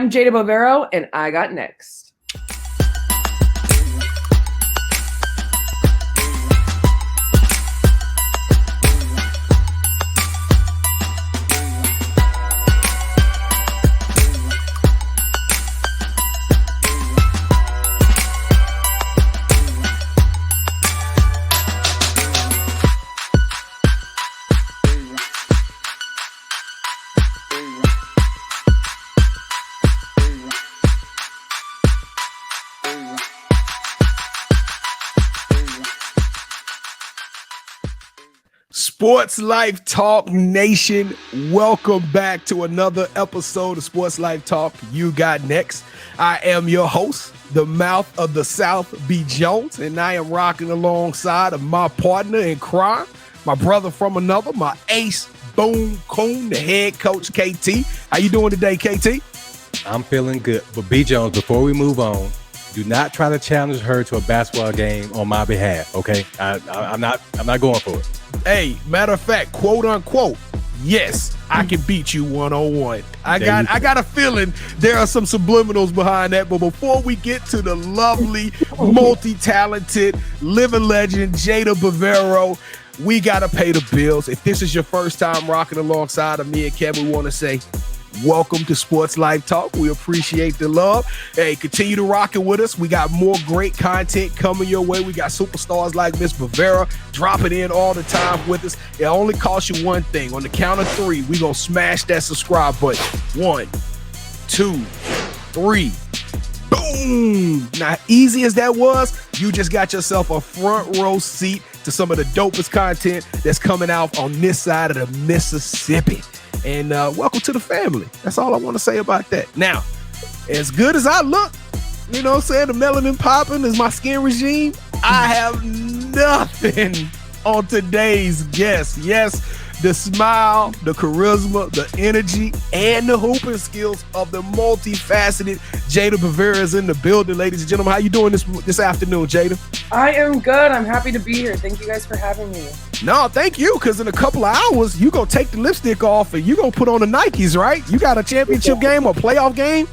I'm Jayda Bovero, and I got next. Sports Life Talk Nation, welcome back to another episode of Sports Life Talk. You got next. I am your host, the mouth of the South, B. Jones, and I am rocking alongside of my partner in crime, my brother from another, my ace, boom, coon, the head coach, KT. How you doing today, KT? I'm feeling good. But B. Jones, before we move on, do not try to challenge her to a basketball game on my behalf, okay? I'm not going for it. Hey, matter of fact, quote unquote, yes, I can beat you one-on-one. I got a feeling there are some subliminals behind that. But before we get to the lovely, multi-talented, living legend, Jayda Bovero, we got to pay the bills. If this is your first time rocking alongside of me and Kevin, we want to say welcome to Sports Life Talk. We appreciate the love. Hey, continue to rock it with us. We got more great content coming your way. We got superstars like Miss Bovero dropping in all the time with us. It only costs you one thing. On the count of three, we gonna smash that subscribe button. 1, 2, 3. Boom! Now, easy as that was, you just got yourself a front row seat to some of the dopest content that's coming out on this side of the Mississippi. And welcome to the family. That's all I want to say about that. Now, as good as I look, you know what I'm saying, the melanin popping is my skin regime, I have nothing on today's guest. Yes, the smile, the charisma, the energy, and the hooping skills of the multifaceted Jayda Bovero is in the building, ladies and gentlemen. How you doing this afternoon, Jayda? I am good. I'm happy to be here. Thank you guys for having me. No, thank you, because in a couple of hours, you going to take the lipstick off and you going to put on the Nikes, right? You got a championship game or playoff game?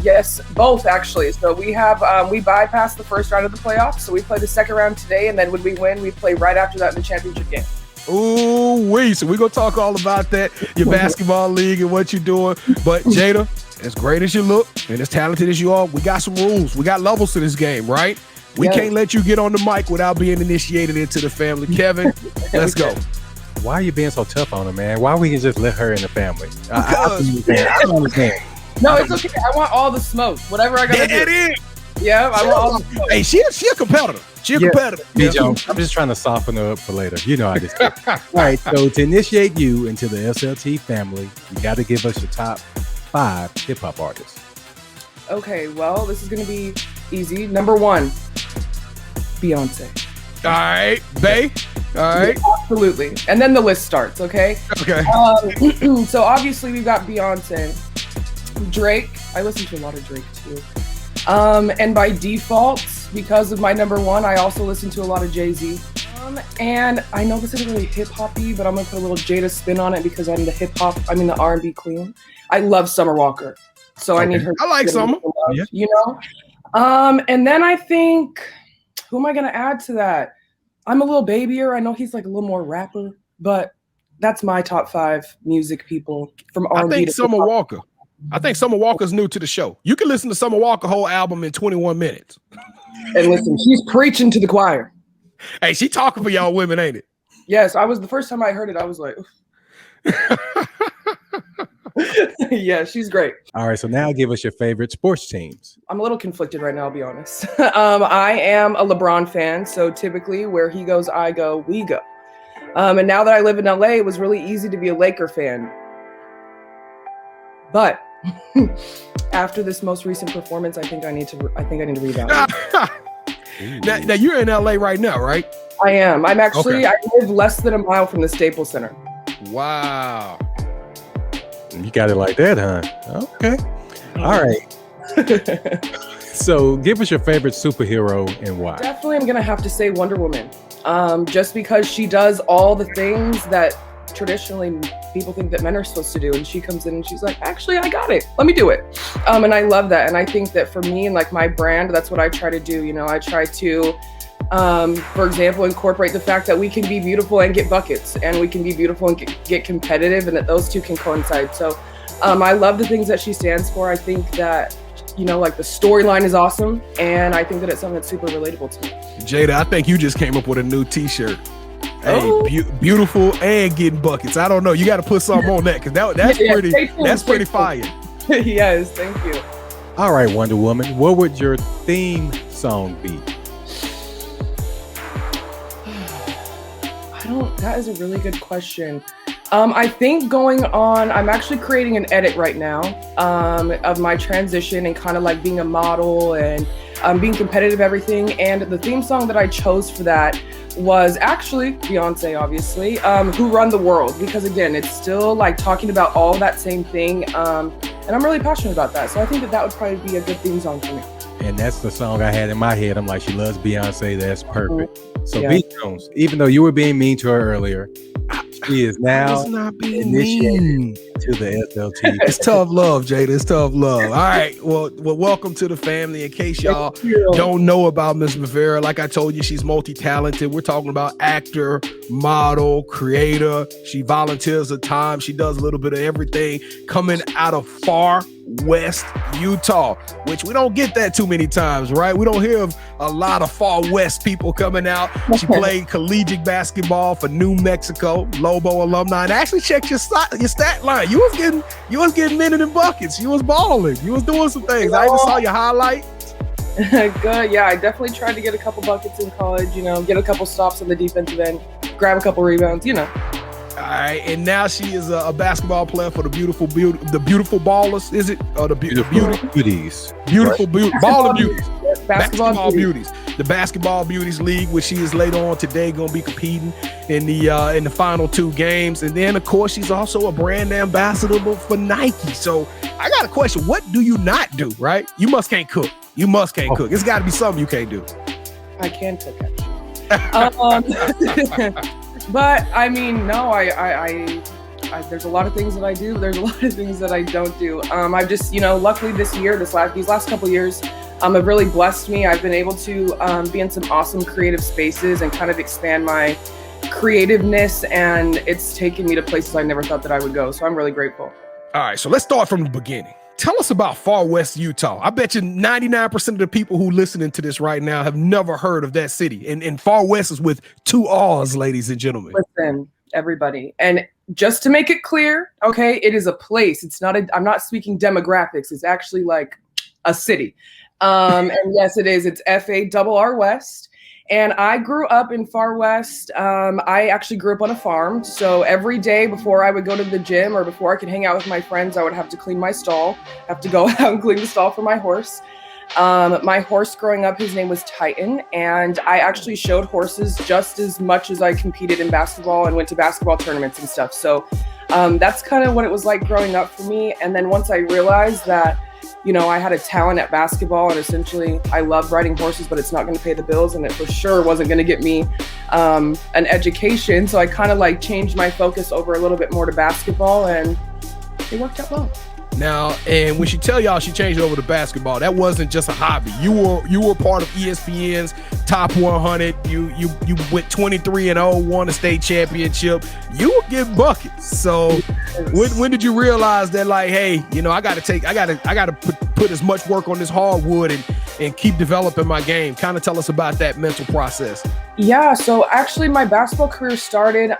Yes, both actually. So we have we bypassed the first round of the playoffs. So we play the second round today, and then when we win, we play right after that in the championship game. Ooh, wee. So we're going to talk all about that, your basketball league and what you're doing. But Jayda, as great as you look and as talented as you are, we got some rules. We got levels to this game, right? We can't let you get on the mic without being initiated into the family. Kevin, let's go. Why are you being so tough on her, man? Why we can just let her in the family? I don't understand. No, it's okay. I want all the smoke. Whatever I got to do. It is. Yeah, I want all the smoke. Hey, she a competitor. She a competitor. B. Jones, I'm just trying to soften her up for later. You know how this is. All right, so to initiate you into the SLT family, you got to give us your top 5 hip-hop artists. Okay, well, this is going to be easy. Number 1, Beyonce. All right, Bay. All right. Yeah, absolutely. And then the list starts, okay? Okay. So obviously we've got Beyonce. Drake. I listen to a lot of Drake too. And by default, because of my number 1, I also listen to a lot of Jay-Z. And I know this isn't really hip-hoppy, but I'm going to put a little Jada spin on it because I'm the R&B queen. I love Summer Walker. So I need her. I like Summer. Love, you know? And then I think, who am I going to add to that? I'm a little babyer. I know he's like a little more rapper, but that's my top 5 music people from R&B. I think Summer Walker. I think Summer Walker's new to the show. You can listen to Summer Walker whole album in 21 minutes. And listen, she's preaching to the choir. Hey, she talking for y'all women, ain't it? Yes, the first time I heard it, I was like, yeah, she's great. All right, so now give us your favorite sports teams. I'm a little conflicted right now, I'll be honest. I am a LeBron fan, so typically where he goes, I go, we go. And now that I live in LA, it was really easy to be a Laker fan. But after this most recent performance, I think I need to reevaluate. Now you're in LA right now, right? I am. I'm actually, I live less than a mile from the Staples Center. Wow. You got it like that, huh? Okay. All right. So give us your favorite superhero and why. Definitely I'm going to have to say Wonder Woman. Just because she does all the things that traditionally people think that men are supposed to do. And she comes in and she's like, actually, I got it. Let me do it. And I love that. And I think that for me and like my brand, that's what I try to do. You know, I try to, for example, incorporate the fact that we can be beautiful and get buckets, and we can be beautiful and get competitive, and that those two can coincide. So I love the things that she stands for. I think that, you know, like the storyline is awesome, and I think that it's something that's super relatable to me. Jayda, I think you just came up with a new t-shirt. Oh. Hey, beautiful and getting buckets. I don't know. You got to put something on that, because that's pretty fire. Yes, thank you. All right, Wonder Woman, what would your theme song be? That is a really good question. I think I'm actually creating an edit right now of my transition and kind of like being a model and being competitive, everything. And the theme song that I chose for that was actually Beyonce, obviously, Who Run the World, because again, it's still like talking about all that same thing. And I'm really passionate about that. So I think that would probably be a good theme song for me. And that's the song I had in my head. I'm like, she loves Beyonce. That's perfect. So Yeah. B Jones, even though you were being mean to her earlier, she is now It's not being initiated mean. to the SLT. It's tough love, Jayda. It's tough love. All right. Well, welcome to the family. In case y'all don't know about Miss Bovero, like I told you, she's multi-talented. We're talking about actor, model, creator. She volunteers her time. She does a little bit of everything, coming out of far West Utah, which we don't get that too many times, right? We don't hear of a lot of far West people coming out. Played collegiate basketball for New Mexico, Lobo alumni, and actually checked your stat line. You was getting minutes and buckets. You was balling. You was doing some things. I even saw your highlight. Good. Yeah, I definitely tried to get a couple buckets in college, you know, get a couple stops on the defensive end, grab a couple rebounds, you know. All right, and now she is a basketball player for the beautiful ballers. Is it? Or the Beauties. beautiful ball of beauties. Basketball Beauties. The Basketball Beauties League, which she is later on today going to be competing in the final two games. And then, of course, she's also a brand ambassador for Nike. So I got a question. What do you not do, right? You must can't cook. Cook. It's got to be something you can't do. I can cook, actually. But I mean, no, I there's a lot of things that I do. There's a lot of things that I don't do. I've just, you know, luckily this year, these last couple years, have really blessed me. I've been able to be in some awesome creative spaces and kind of expand my creativeness, and it's taken me to places I never thought that I would go. So I'm really grateful. All right, so let's start from the beginning. Tell us about Far West Utah. I bet you 99% of the people who listening to this right now have never heard of that city. And Far West is with two R's, ladies and gentlemen. Listen, everybody. And just to make it clear, okay, it is a place. It's not I'm not speaking demographics. It's actually like a city. And yes, it is. It's FARR West. And I grew up in Far West. I actually grew up on a farm. So every day before I would go to the gym or before I could hang out with my friends, I would have to clean my stall, have to go out and clean the stall for my horse. My horse growing up, his name was Titan. And I actually showed horses just as much as I competed in basketball and went to basketball tournaments and stuff. So that's kind of what it was like growing up for me. And then once I realized that, you know, I had a talent at basketball and essentially I love riding horses, but it's not going to pay the bills. And it for sure wasn't going to get me an education. So I kind of like changed my focus over a little bit more to basketball, and it worked out well. Now, and when she tell y'all she changed over to basketball, that wasn't just a hobby. You were part of ESPN's Top 100. You went 23-0, won a state championship. You were getting buckets. So when did you realize that, like, hey, you know, I gotta put as much work on this hardwood and keep developing my game? Kind of tell us about that mental process. Yeah, so actually my basketball career started,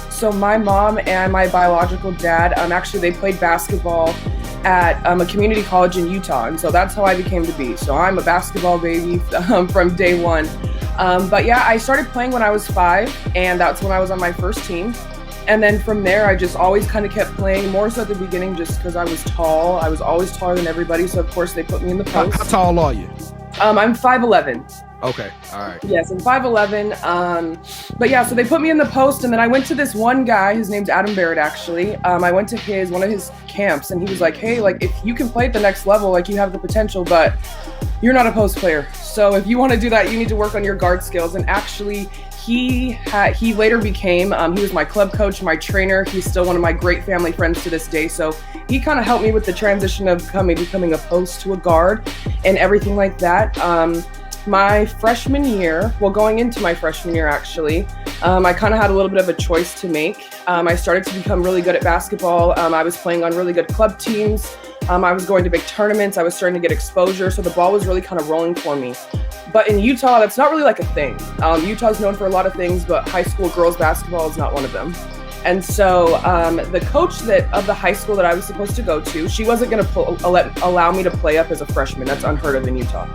so my mom and my biological dad, actually they played basketball at a community college in Utah. And so that's how I became to be. So I'm a basketball baby from day one. But yeah, I started playing when I was 5, and that's when I was on my first team. And then from there, I just always kind of kept playing, more so at the beginning just because I was tall. I was always taller than everybody. So of course they put me in the post. How tall are you? I'm 5'11". Okay, all right. Yes, I'm 5'11". But yeah, so they put me in the post, and then I went to this one guy. His name's Adam Barrett, actually. I went to one of his camps, and he was like, "Hey, like if you can play at the next level, like you have the potential, but you're not a post player. So if you want to do that, you need to work on your guard skills. And actually, he later became, he was my club coach, my trainer. He's still one of my great family friends to this day. So he kind of helped me with the transition of becoming a post to a guard and everything like that. My freshman year, well, going into my freshman year, actually, I kind of had a little bit of a choice to make. I started to become really good at basketball. I was playing on really good club teams. I was going to big tournaments. I was starting to get exposure. So the ball was really kind of rolling for me. But in Utah, that's not really like a thing. Utah's known for a lot of things, but high school girls basketball is not one of them. And so the coach of the high school that I was supposed to go to, she wasn't going to allow me to play up as a freshman. That's unheard of in Utah.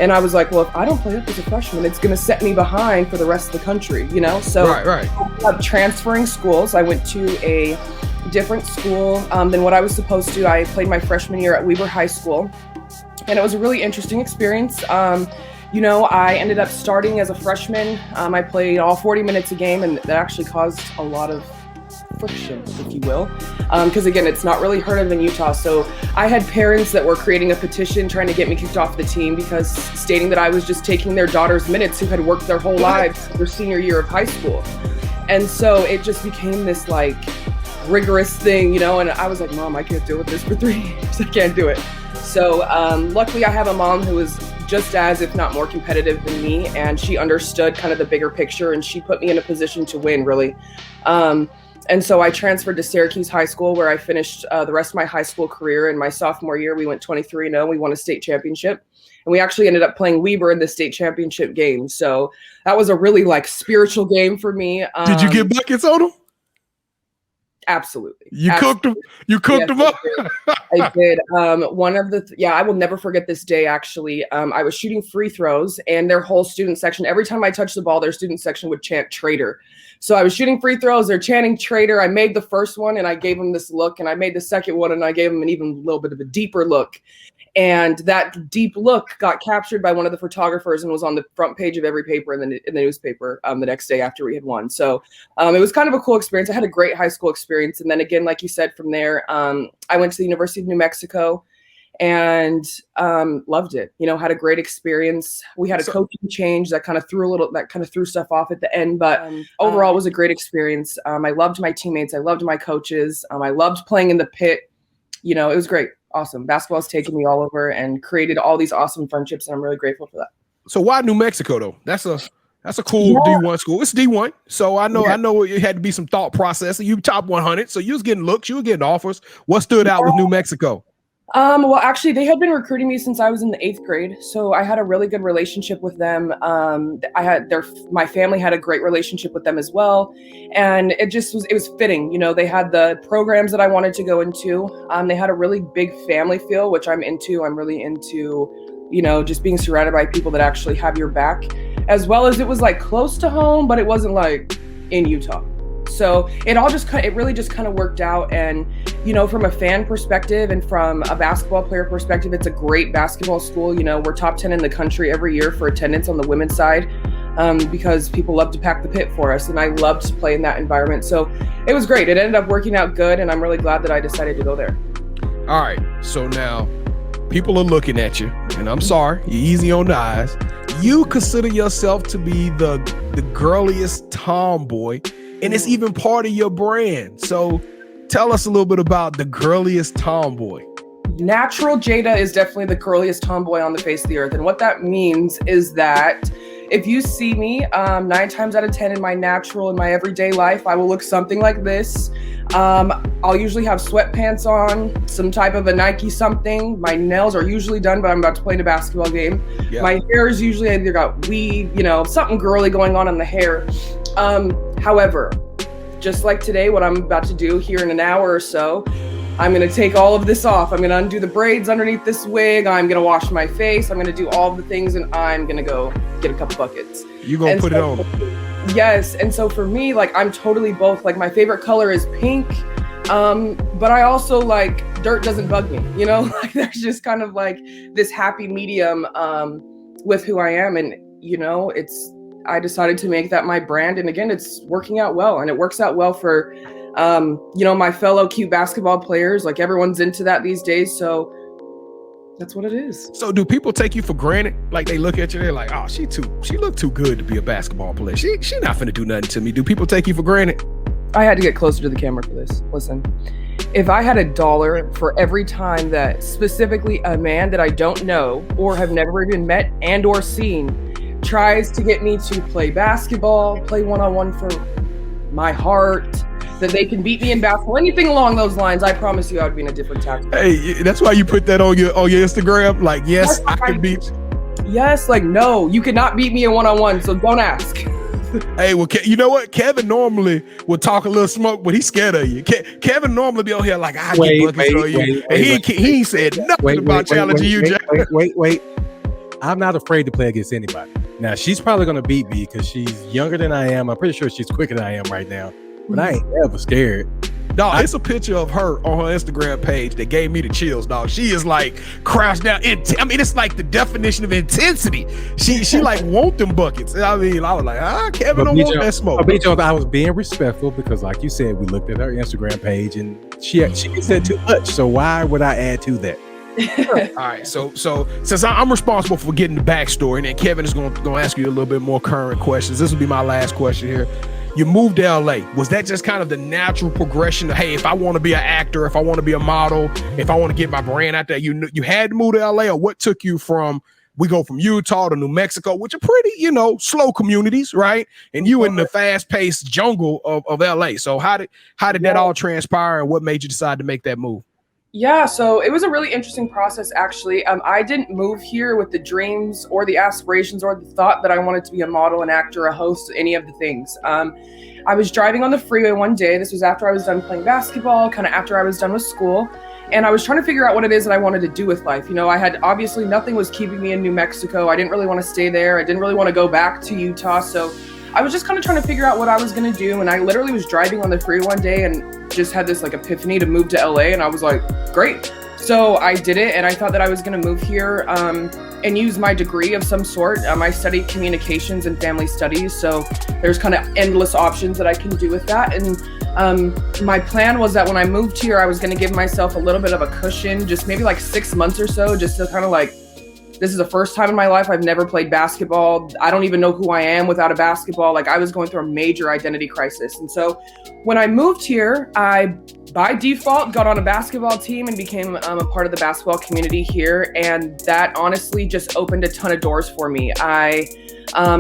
And I was like, well, if I don't play up as a freshman, it's going to set me behind for the rest of the country, you know? So right. I ended up transferring schools. I went to a different school than what I was supposed to. I played my freshman year at Weber High School, and it was a really interesting experience. I ended up starting as a freshman. I played all 40 minutes a game, and that actually caused a lot of friction, if you will, because again, it's not really heard of in Utah. So I had parents that were creating a petition trying to get me kicked off the team because stating that I was just taking their daughter's minutes who had worked their whole lives their senior year of high school. And so it just became this like rigorous thing, and I was like, Mom, I can't deal with this for 3 years. I can't do it. So luckily I have a mom who is just as, if not more competitive than me, and she understood kind of the bigger picture, and she put me in a position to win, really. And so I transferred to Syracuse High School, where I finished the rest of my high school career. In my sophomore year, we went 23-0. We won a state championship, and we actually ended up playing Weber in the state championship game. So that was a really spiritual game for me. Did you get buckets on them? Absolutely. Cooked them. You cooked them up. I did. One of I will never forget this day. Actually, I was shooting free throws, and their whole student section, every time I touched the ball, their student section would chant "traitor." So I was shooting free throws. They're chanting "traitor." I made the first one, and I gave them this look, and I made the second one, and I gave them an even little bit of a deeper look. And that deep look got captured by one of the photographers and was on the front page of every paper in the newspaper the next day after we had won. So it was kind of a cool experience. I had a great high school experience. And then again, like you said, from there, I went to the University of New Mexico and loved it. Had a great experience. We had a coaching change that kind of threw stuff off at the end. But overall, it was a great experience. I loved my teammates. I loved my coaches. I loved playing in the pit. It was great. Awesome. Basketball has taken me all over and created all these awesome friendships, and I'm really grateful for that. So why New Mexico though? That's a cool D1 school. It's D1. So I know it had to be some thought process. You top 100, so you was getting looks, you were getting offers. What stood out with New Mexico? Well, actually, they had been recruiting me since I was in the 8th grade, so I had a really good relationship with them. My family had a great relationship with them as well, and it was fitting. They had the programs that I wanted to go into. They had a really big family feel, which I'm into. I'm really into, just being surrounded by people that actually have your back, as well as it was close to home, but it wasn't in Utah. So it really just kind of worked out. And, from a fan perspective and from a basketball player perspective, it's a great basketball school. We're top 10 in the country every year for attendance on the women's side because people love to pack the pit for us. And I loved to play in that environment. So it was great. It ended up working out good. And I'm really glad that I decided to go there. All right. So now people are looking at you, and I'm sorry, you're easy on the eyes. You consider yourself to be the girliest tomboy, and it's even part of your brand. So tell us a little bit about the girliest tomboy. Natural Jayda is definitely the girliest tomboy on the face of the earth. And what that means is that if you see me 9 times out of 10 in my everyday life, I will look something like this. I'll usually have sweatpants on, some type of a Nike something. My nails are usually done, but I'm about to play in a basketball game. Yeah. My hair is usually either got weave, something girly going on in the hair. However, just like today, what I'm about to do here in an hour or so, I'm going to take all of this off. I'm going to undo the braids underneath this wig. I'm going to wash my face. I'm going to do all of the things, and I'm going to go get a couple buckets. You're going to put it on. Yes. And so for me, I'm totally both. My favorite color is pink. But I also dirt doesn't bug me, there's just kind of this happy medium with who I am. And, I decided to make that my brand. And again, it's working out well, and it works out well for, my fellow cute basketball players. Everyone's into that these days. So That's what it is. So do people take you for granted? Like they look at you, they're like, oh, she looked too good to be a basketball player. She not finna do nothing to me. Do people take you for granted? I had to get closer to the camera for this. Listen, if I had $1 for every time that specifically a man that I don't know or have never even met and or seen tries to get me to play basketball, play one-on-one for my heart, that they can beat me in basketball, anything along those lines, I promise you I would be in a different tactic. Hey, that's why you put that on your Instagram? Like, yes, I can beat you. Yes, like, no, you cannot beat me in one-on-one, so don't ask. Hey, well, you know what? Kevin normally would talk a little smoke, but he's scared of you. Kevin normally be on here like, I get buckets on you. And he ain't said nothing about challenging you, Jay. Wait. I'm not afraid to play against anybody. Now, she's probably going to beat me because she's younger than I am. I'm pretty sure she's quicker than I am right now. But I ain't ever scared. Dog, it's a picture of her on her Instagram page that gave me the chills, dog. She is like crouched down. I mean, it's like the definition of intensity. She like want them buckets. I mean, I was like, Kevin don't want that smoke. I was being respectful because, like you said, we looked at her Instagram page and she said too much. So why would I add to that? All right, so since I'm responsible for getting the backstory, and then Kevin is going to ask you a little bit more current questions. This will be my last question here. You moved to LA. Was that just kind of the natural progression of, hey, if I want to be an actor, if I want to be a model, if I want to get my brand out there, you had to move to LA, or what took you from, we go from Utah to New Mexico, which are pretty, slow communities, right? And you in the fast-paced jungle of LA. So how did that all transpire, and what made you decide to make that move? Yeah, so it was a really interesting process, actually. I didn't move here with the dreams or the aspirations or the thought that I wanted to be a model, an actor, a host, any of the things. I was driving on the freeway one day. This was after I was done playing basketball, kind of after I was done with school. And I was trying to figure out what it is that I wanted to do with life. I had obviously nothing was keeping me in New Mexico. I didn't really want to stay there. I didn't really want to go back to Utah. So I was just kind of trying to figure out what I was going to do. And I literally was driving on the freeway one day and just had this like epiphany to move to LA. And I was like, great. So I did it. And I thought that I was going to move here and use my degree of some sort. I studied communications and family studies. So there's kind of endless options that I can do with that. And my plan was that when I moved here, I was going to give myself a little bit of a cushion, just maybe like 6 months or so, just to kind of like, this is the first time in my life I've never played basketball. I don't even know who I am without a basketball. Like, I was going through a major identity crisis. And so when I moved here, I, by default, got on a basketball team and became a part of the basketball community here. And that honestly just opened a ton of doors for me. I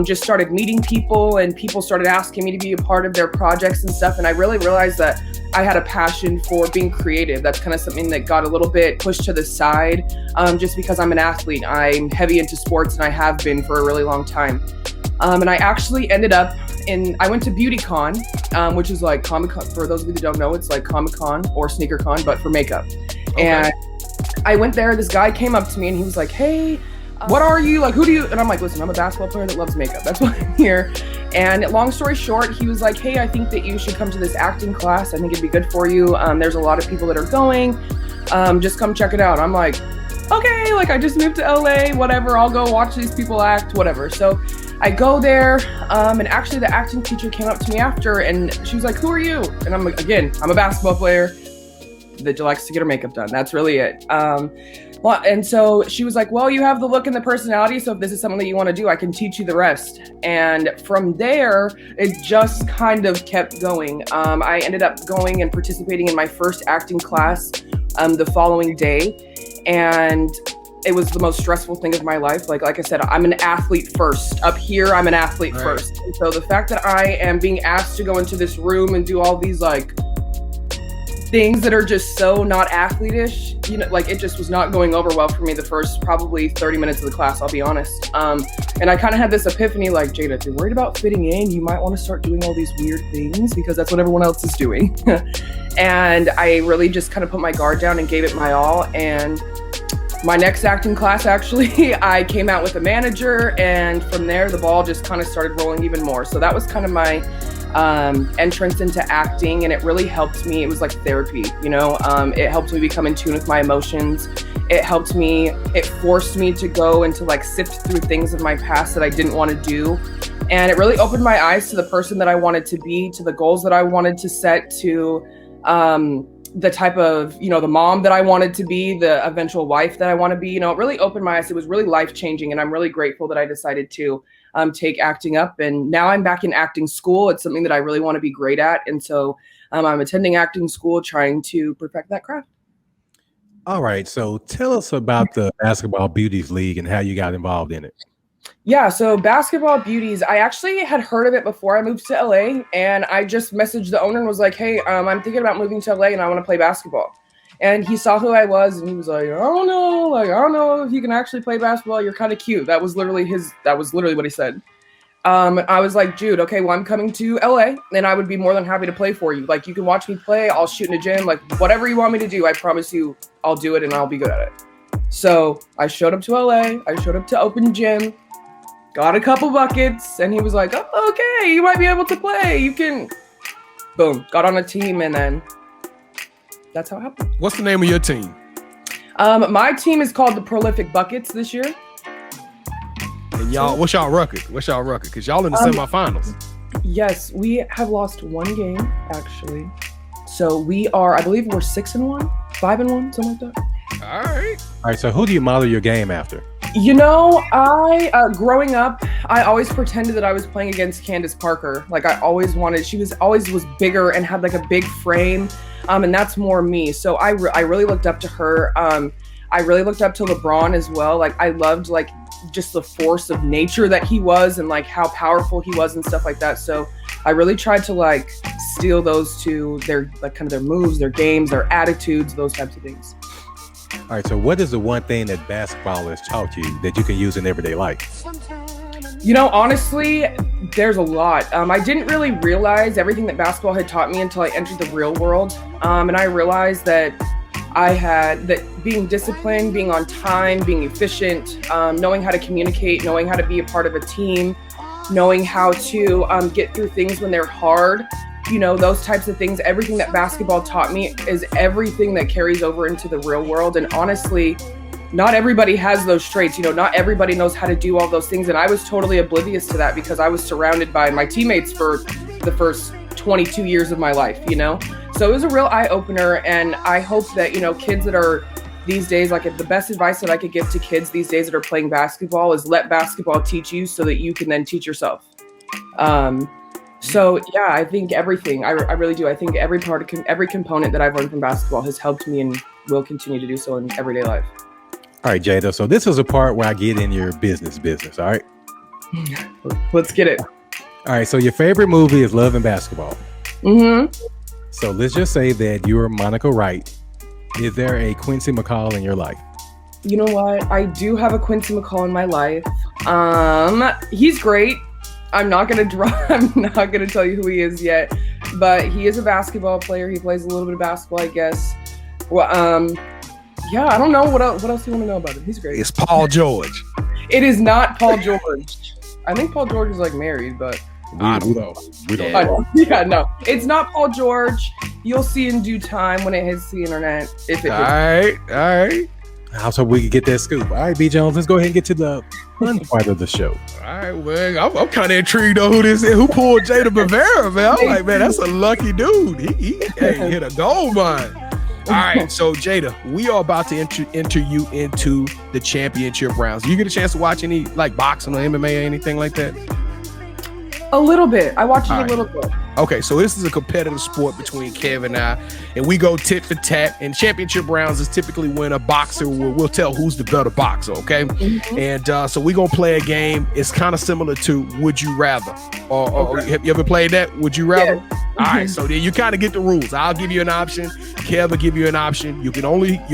just started meeting people, and people started asking me to be a part of their projects and stuff. And I really realized that I had a passion for being creative. That's kind of something that got a little bit pushed to the side just because I'm an athlete. I'm heavy into sports, and I have been for a really long time. And I actually ended up I went to BeautyCon, which is like Comic-Con. For those of you that don't know, it's like Comic-Con or SneakerCon, but for makeup. Okay. And I went there, this guy came up to me and he was like, hey, what are you? Like, who do you? And I'm like, listen, I'm a basketball player that loves makeup. That's why I'm here. And long story short, he was like, hey, I think that you should come to this acting class. I think it'd be good for you. There's a lot of people that are going. Just come check it out. I'm like, okay, like I just moved to LA, whatever. I'll go watch these people act, whatever. So I go there. And actually the acting teacher came up to me after and she was like, who are you? And I'm like, again, I'm a basketball player that likes to get her makeup done. That's really it. And so she was like, well, you have the look and the personality. So if this is something that you want to do, I can teach you the rest. And from there, it just kind of kept going. I ended up going and participating in my first acting class the following day. And it was the most stressful thing of my life. Like I said, I'm an athlete first. Up here, I'm an athlete first. And so the fact that I am being asked to go into this room and do all these like things that are just so not athlete-ish, like it just was not going over well for me the first probably 30 minutes of the class, I'll be honest. And I kind of had this epiphany like, Jayda, if you're worried about fitting in, you might want to start doing all these weird things because that's what everyone else is doing. And I really just kind of put my guard down and gave it my all. And my next acting class, actually, I came out with a manager, and from there, the ball just kind of started rolling even more. So that was kind of my entrance into acting, and it really helped me. It was like therapy, it helped me become in tune with my emotions. It forced me to go and to like sift through things of my past that I didn't want to do. And it really opened my eyes to the person that I wanted to be, to the goals that I wanted to set, to the type of, the mom that I wanted to be, the eventual wife that I want to be. It really opened my eyes. It was really life-changing, and I'm really grateful that I decided to take acting up. And now I'm back in acting school. It's something that I really want to be great at. And so I'm attending acting school, trying to perfect that craft. All right. So tell us about the Basketball Beauties League and how you got involved in it. Yeah, so Basketball Beauties, I actually had heard of it before I moved to LA, and I just messaged the owner and was like, hey, I'm thinking about moving to LA and I want to play basketball. And he saw who I was and he was like, I don't know if you can actually play basketball. You're kind of cute. That was literally what he said. I was like, Jude, okay, well, I'm coming to LA and I would be more than happy to play for you. Like, you can watch me play. I'll shoot in a gym, like whatever you want me to do. I promise you I'll do it and I'll be good at it. So I showed up to LA. I showed up to open gym. Got a couple buckets, and he was like, oh, okay, you might be able to play. You can, boom, got on a team, and then that's how it happened. What's the name of your team? My team is called the Prolific Buckets this year. And y'all, what's y'all record? Because y'all in the semifinals. Yes, we have lost one game, actually. So we are, I believe we're 6-1, 5-1, something like that. All right. So who do you model your game after? Growing up, I always pretended that I was playing against Candace Parker. Like, I always wanted, she was always bigger and had like a big frame. And that's more me. So I really looked up to her. I really looked up to LeBron as well. Like, I loved like just the force of nature that he was and like how powerful he was and stuff like that. So I really tried to like steal those two, their like kind of their moves, their games, their attitudes, those types of things. All right, so what is the one thing that basketball has taught you that you can use in everyday life? Honestly, there's a lot. I didn't really realize everything that basketball had taught me until I entered the real world. And I realized that being disciplined, being on time, being efficient, knowing how to communicate, knowing how to be a part of a team, knowing how to get through things when they're hard, those types of things. Everything that basketball taught me is everything that carries over into the real world. And honestly, not everybody has those traits. Not everybody knows how to do all those things. And I was totally oblivious to that because I was surrounded by my teammates for the first 22 years of my life, So it was a real eye-opener. And I hope that, kids that are these days, like the best advice that I could give to kids these days that are playing basketball is let basketball teach you so that you can then teach yourself. So yeah, I think everything, I really do. I think every component that I've learned from basketball has helped me and will continue to do so in everyday life. All right, Jayda. So this is a part where I get in your business. All right. Let's get it. All right. So your favorite movie is Love and Basketball. Mm-hmm. So let's just say that you're Monica Wright. Is there a Quincy McCall in your life? You know what? I do have a Quincy McCall in my life. He's great. I'm not gonna tell you who he is yet, but he is a basketball player. He plays a little bit of basketball, I guess. Well, yeah, I don't know what else do you want to know about him. He's great. It's Paul George. It is not Paul George. I think Paul George is like married, but I don't know. We don't know. Yeah, no, it's not Paul George. You'll see in due time when it hits the internet. All right. I was hoping we could get that scoop. All right, B. Jones, let's go ahead and get to the fun part of the show. All right, well, I'm kind of intrigued on who this is. Who pulled Jayda Bovero, man? I'm like, man, that's a lucky dude. He hit a gold mine. All right, so Jayda, we are about to enter you into the championship rounds. Do you get a chance to watch any like boxing or MMA or anything like that? A little bit. I watch it a little bit. Okay, so this is a competitive sport between Kev and I, and we go tit for tat. And championship rounds is typically when a boxer will tell who's the better boxer, okay? Mm-hmm. And so we're going to play a game. It's kind of similar to Would You Rather. Or have you ever played that? Would You Rather? Yeah. All right, so then you kind of get the rules. I'll give you an option. Kev will give you an option. You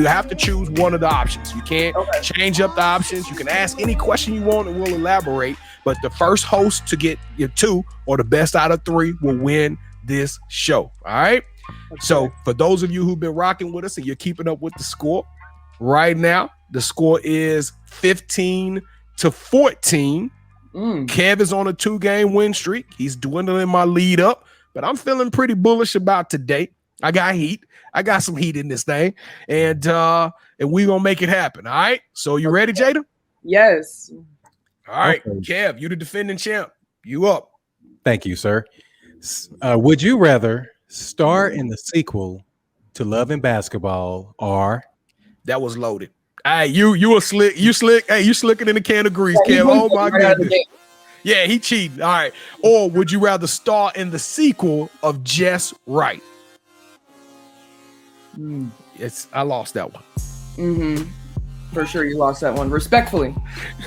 have to choose one of the options. You can't change up the options. You can ask any question you want and we'll elaborate. But the first host to get your two or the best out of three will win this show. All right. Okay. So for those of you who've been rocking with us and you're keeping up with the score right now, the score is 15-14. Kev is on a 2-game win streak. He's dwindling my lead up, but I'm feeling pretty bullish about today. I got heat. I got some heat in this thing, and we gonna make it happen. All right. So you ready, Jayda? Yes. All right, Kev, you the defending champ. You up. Thank you, sir. Would you rather star in the sequel to Love and Basketball are. That was loaded. Hey, you a slick. You slick. Hey, you slicker than a can of grease, Kev. Oh my goodness. Yeah, he cheating. All right. Or would you rather star in the sequel of Just Right? I lost that one. Mm-hmm. For sure, you lost that one, respectfully.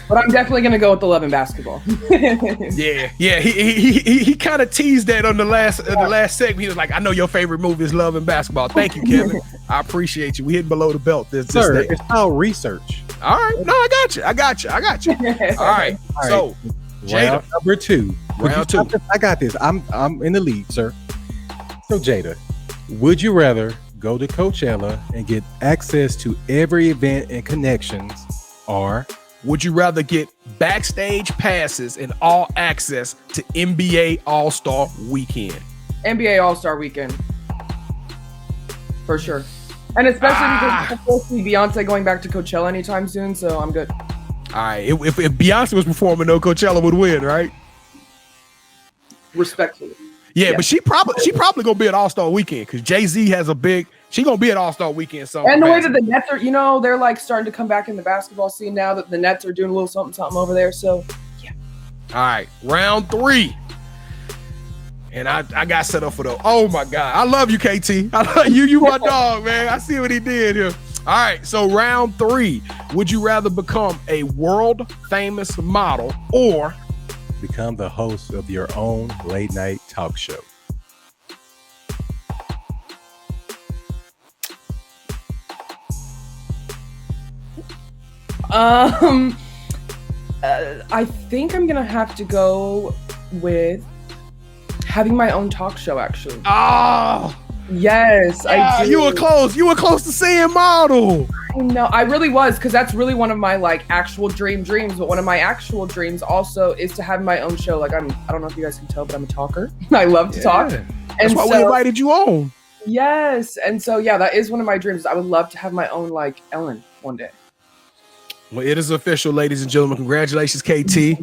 But I'm definitely gonna go with the Love and Basketball. Yeah. He kind of teased that on the last segment. He was like, "I know your favorite movie is Love and Basketball." Thank you, Kevin. I appreciate you. We hitting below the belt. Sir, it's called research. All right. No, I got you. All right. So, Jayda, round number 2. Round 2. I got this. I'm in the lead, sir. So, Jayda, would you rather go to Coachella and get access to every event and connections, or would you rather get backstage passes and all access to NBA All-Star Weekend? NBA All-Star Weekend. For sure. And especially because I don't see Beyonce going back to Coachella anytime soon, so I'm good. All right. If Beyonce was performing, though, Coachella would win, right? Respectfully. Yeah, but she probably gonna be at All-Star Weekend because Jay-Z has a big. She gonna be at All-Star Weekend. And the way that the Nets are, they're like starting to come back in the basketball scene now that the Nets are doing a little something over there. So, yeah. All right, round 3, and I got set up for the. Oh my God, I love you, KT. I love you. You my dog, man. I see what he did here. All right, so round 3. Would you rather become a world famous model or become the host of your own late night talk show? I think I'm gonna have to go with having my own talk show. Actually, yes, I do. You were close. You were close to saying model. No, I really was, because that's really one of my actual dreams. But one of my actual dreams also is to have my own show. Like I don't know if you guys can tell, but I'm a talker. I love to talk. That's why we invited you on. Yes, and so that is one of my dreams. I would love to have my own Ellen one day. Well, it is official, ladies and gentlemen. Congratulations, KT.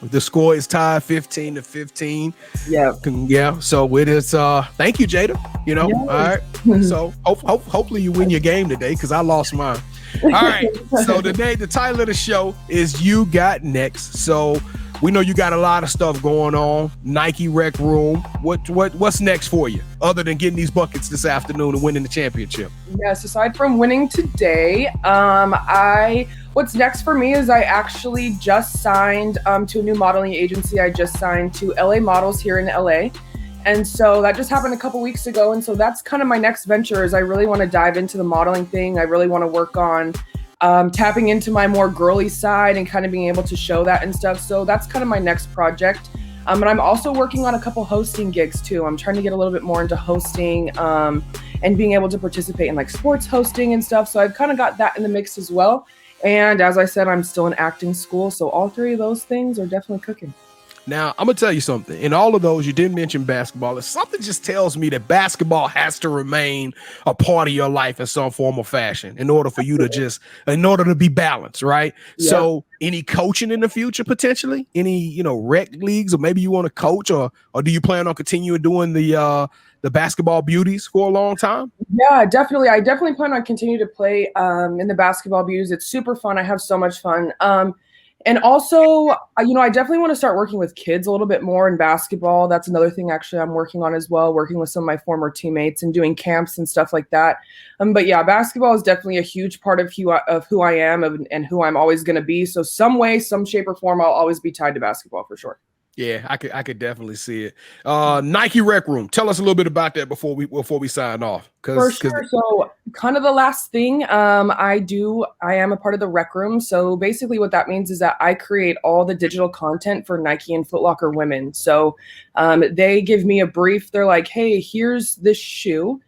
The score is tied 15-15. Yeah. So it is. Thank you, Jayda. All right. So hopefully you win your game today because I lost mine. All right. So today the title of the show is "You Got Next." So we know you got a lot of stuff going on. Nike Rec Room. What's next for you other than getting these buckets this afternoon and winning the championship? Yes. Aside from winning today, what's next for me is I actually just signed to a new modeling agency. I just signed to LA Models here in LA. And so that just happened a couple weeks ago. And so that's kind of my next venture is I really want to dive into the modeling thing. I really want to work on tapping into my more girly side and kind of being able to show that and stuff. So that's kind of my next project. And I'm also working on a couple hosting gigs too. I'm trying to get a little bit more into hosting and being able to participate in sports hosting and stuff. So I've kind of got that in the mix as well. And as I said, I'm still in acting school. So all 3 of those things are definitely cooking. Now, I'm going to tell you something. In all of those, you didn't mention basketball. Something just tells me that basketball has to remain a part of your life in some form or fashion in order for you to be balanced, right? Yeah. So any coaching in the future, potentially? Any, rec leagues, or maybe you want to coach, or do you plan on continuing doing the basketball beauties for a long time? Yeah, definitely. I definitely plan on continuing to play in the basketball beauties. It's super fun. I have so much fun. And also, I definitely want to start working with kids a little bit more in basketball. That's another thing actually I'm working on as well, working with some of my former teammates and doing camps and stuff like that. But yeah, basketball is definitely a huge part of who I am and who I'm always going to be. So some way, some shape or form, I'll always be tied to basketball for sure. Yeah, I could definitely see it. Nike Rec Room. Tell us a little bit about that before we sign off. For sure. So kind of the last thing I am a part of the Rec Room. So basically what that means is that I create all the digital content for Nike and Foot Locker women. So they give me a brief. They're like, hey, here's this shoe.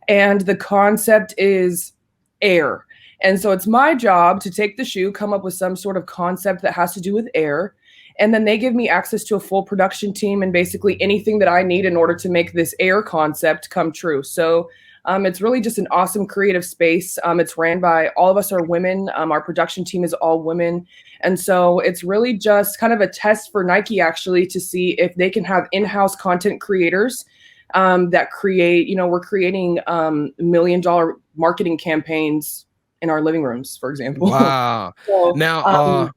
And the concept is air. And so it's my job to take the shoe, come up with some sort of concept that has to do with air. And then they give me access to a full production team and basically anything that I need in order to make this air concept come true. So it's really just an awesome creative space. It's ran by all of us are women. Our production team is all women. And so it's really just kind of a test for Nike actually to see if they can have in-house content creators that create, we're creating $1 million marketing campaigns in our living rooms, for example. Wow. So, Now,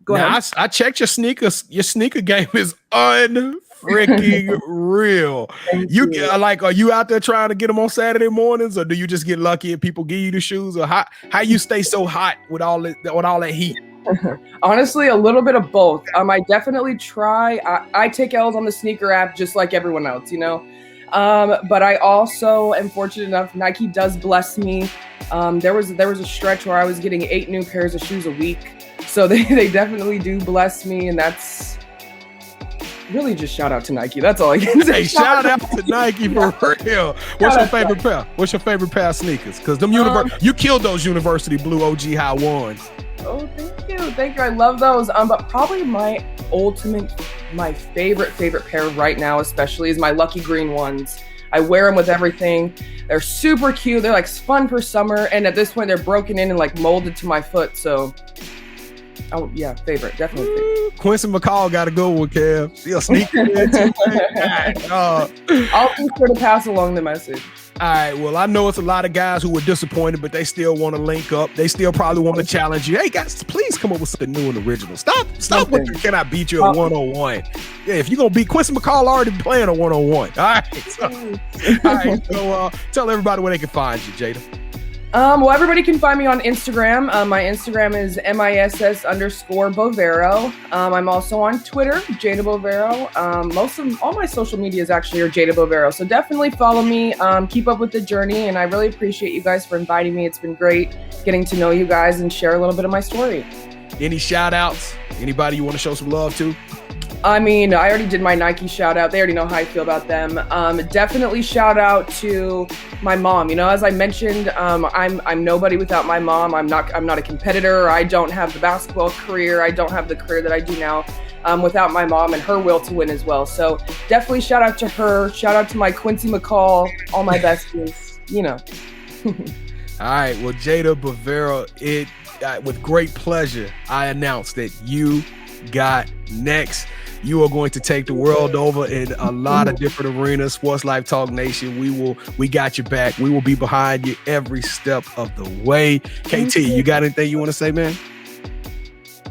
go ahead. I checked your sneakers. Your sneaker game is unfreaking real. Are you out there trying to get them on Saturday mornings, or do you just get lucky and people give you the shoes, or how you stay so hot with all that heat? Honestly, a little bit of both. I definitely try. I take L's on the sneaker app just like everyone else, but I also am fortunate enough. Nike does bless me. There was a stretch where I was getting 8 new pairs of shoes a week. So they definitely do bless me, and that's really just shout out to Nike. That's all I can say. Hey, shout out to Nike for real. What's your favorite pair? What's your favorite pair of sneakers? Because you killed those University Blue 𝐥𝐤𝐤 ones. Oh, thank you. I love those. But probably my favorite pair right now, especially, is my lucky green ones. I wear them with everything. They're super cute. They're like fun for summer, and at this point, they're broken in and like molded to my foot. So. Oh yeah, favorite, definitely favorite. Quincy McCall got a good one, Kev. She a sneaker. I'll be sure to pass along the message. All right, well, I know it's a lot of guys who were disappointed, but they still want to link up. They still probably want to challenge you. Hey, guys, please come up with something new and original. Stop with the can I beat you at 101? Yeah, if you're going to beat Quincy McCall, already playing a 101. All right, so tell everybody where they can find you, Jayda. Well, everybody can find me on Instagram. My Instagram is MISS_Bovero. I'm also on Twitter, Jayda Bovero. All my social medias actually are Jayda Bovero. So definitely follow me, keep up with the journey. And I really appreciate you guys for inviting me. It's been great getting to know you guys and share a little bit of my story. Any shout outs? Anybody you want to show some love to? I already did my Nike shout out. They already know how I feel about them. Definitely shout out to my mom. As I mentioned, I'm nobody without my mom. I'm not a competitor. I don't have the basketball career. I don't have the career that I do now without my mom and her will to win as well. So definitely shout out to her. Shout out to my Quincy McCall, all my besties. All right. Well, Jayda Bovero, with great pleasure, I announce that you got next. You are going to take the world over in a lot of different arenas. SportsLifeTalk Nation, we got your back. We will be behind you every step of the way. KT, you got anything you want to say, man?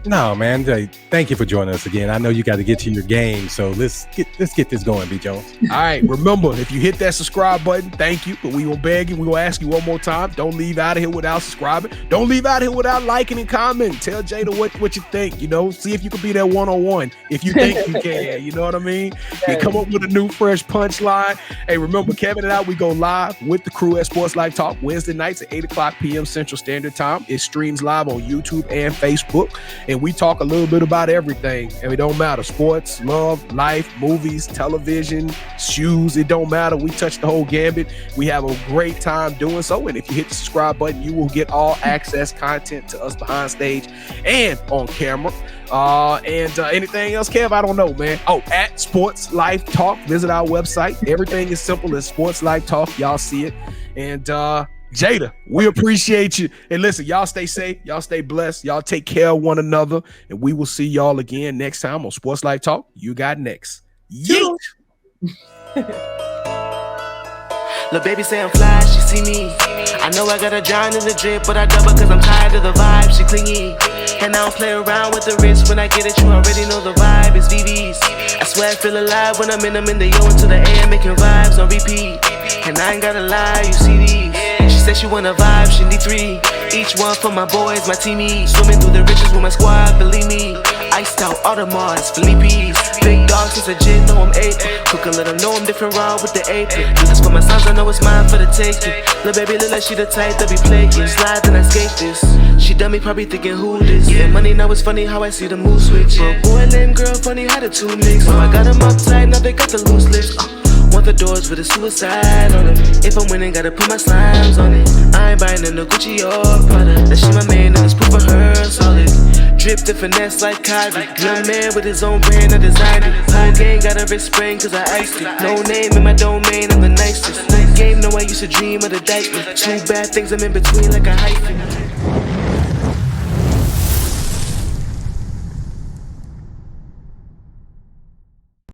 No, man. Thank you for joining us again. I know you got to get to your game, so let's get this going, B. Jones. All right. Remember, if you hit that subscribe button, thank you. But we will beg you. We will ask you one more time. Don't leave out of here without subscribing. Don't leave out of here without liking and commenting. Tell Jayda what you think. See if you can be that 101. If you think you can, you know what I mean? You come up with a new fresh punchline. Hey, remember, Kevin and I, we go live with the crew at Sports Life Talk Wednesday nights at 8:00 p.m. Central Standard Time. It streams live on YouTube and Facebook. And we talk a little bit about everything, and it don't matter. Sports, love, life, movies, television, shoes, it don't matter. We touch the whole gambit. We have a great time doing so, and if you hit the subscribe button, you will get all access content to us behind stage and on camera. Anything else, Kev? I don't know, man. At Sports Life Talk, visit our website. Everything is simple as Sports Life Talk. Y'all see it. And Jayda, we appreciate you. And listen, y'all stay safe. Y'all stay blessed. Y'all take care of one another. And we will see y'all again next time on Sports Life Talk. You got next. Yeet. Lil' baby say I'm fly, she see me. I know I got a John in the drip, but I double cause I'm tired of the vibe, she clingy. And I don't play around with the wrist. When I get it, you already know the vibe is VVs. I swear I feel alive when I'm in them in the yo into the air, making vibes on repeat. And I ain't gotta lie, you see these. She said she wanna vibe, she need 3. Each one for my boys, my teamies. Swimming through the riches with my squad, believe me. Iced out Audemars, Philippe's. Big dogs is a jit, know I'm 8. Cook and let them know I'm different raw with the apron. Do this for my sons, I know it's mine for the taking. Lil' baby look like she the type that be playing. Slide and I skate this. She done me probably thinking who this. Yeah, money now it's funny how I see the mood switch. But boy named girl funny how the two mix. So I got them uptight, now they got the loose lips. Want the doors with a suicide on it. If I'm winning, gotta put my slimes on it. I ain't buying in no Gucci or Prada. That shit my man and it's proof of her solid. Dripped and finesse like Kyrie. Young man with his own brand, I designed it. Whole gang got a wrist spring cause I iced it. No name in my domain, I'm the nicest. Game, know I used to dream of the diamond. Two bad things I'm in between like a hyphen.